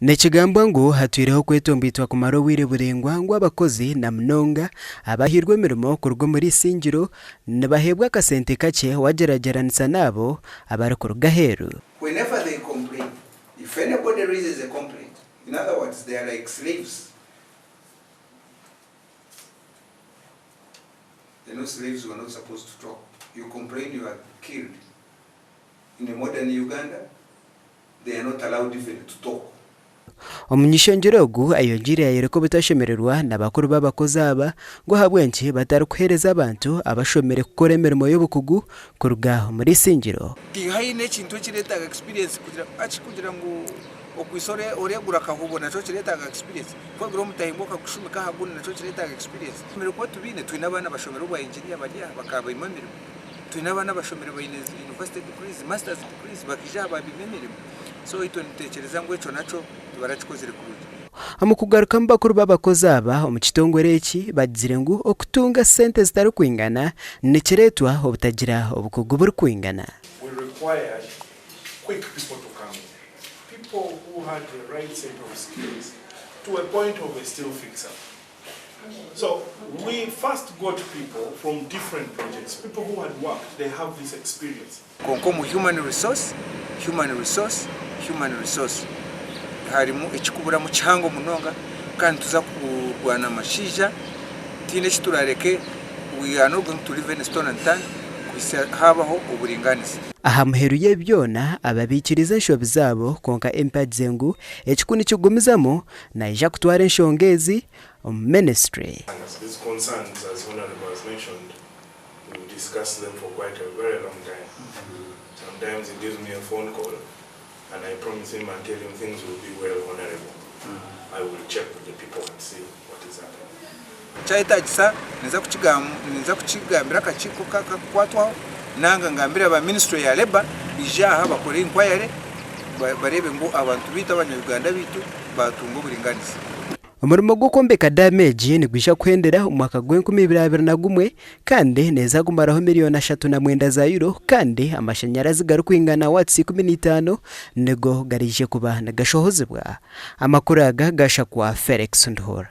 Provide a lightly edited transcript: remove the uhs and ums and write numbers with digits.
Nekigambwa ngu hatwireho kwetombitwa kumara obwire burengwa ngu abakozi na munonga abahirwe emirimo kuruga muri Isingiro nibahebwa akasente kakye wagerageranisa nabo abarikuruga heru. Whenever they complain, if anybody raises a complaint, in other words, they are like slaves. They're not slaves who are not supposed to talk. You complain, you are killed. In a modern Uganda, they are not allowed even to talk. Omunyishongero ogu ayongire ayereko butashemererwa n'abakuru b'abakozi aba ngo habwenki batarikuhereza abantu abashomere kukora emirimo y'obukugu kuruga muri Isingiro. Tihaine ekintu kiretaga experience kugira ngo okwisore oregura kahubo naco kiretaga experience kwagira omutahimboka kushumika haguni naco kiretaga experience. Mbere ko tubine twina abana bashomero ba engineer bariya bakaba imirimo. Twina abana bashomero ba university degrees, masters degrees bakija babimemeremo. So ito nitekereza ngo eco naco barakikozere kuruja. Amukugaruka mbakuru b'abakozi aba omukitongore eki bagire ngu okutunga sente zitari kwingana nikiretwa obutagira obukugu buri kwingana. We required quick people to come in. People who had the right set of skills to a point of a steel fixer. So we first got people from different projects, people who had worked, they have this experience. Konkomu human resource. Harimu ekikubura mu kihango munonga kandi tuza kurwana amashija tine kiturareke we are not going to live in stone and tan habaho uburinganizi. Aha muheru y'ebyona ababikiriza enshobi zabo konka empage ngu ekikuni kigumizamo na ija kutwara enshongezi ministry. These concerns, as Hon Alex mentioned, we discussed them for quite a very long time. Sometimes he gives me a phone call and I promise him and tell him things will be well, honorable. I will check with the people and see what is happening. Chaitagisa niza kuchigambira kachiko kakwatwa nanga ngambira ba ministry ya labor bijaha bakore inquiry barebe ngo abantu bita abanyarwanda bitu batungo buringaniza. Omurimo gw'okwombeka damage nigwisha kuhendera umwaka gw'2021 kandi neza kumaraho miliyoni 3.9 za euro kandi amashanyarazi garukwingana watts 15 nego garije kuba nagashohozebwa. Amakuru aga gasha kwa Felix Ndhora.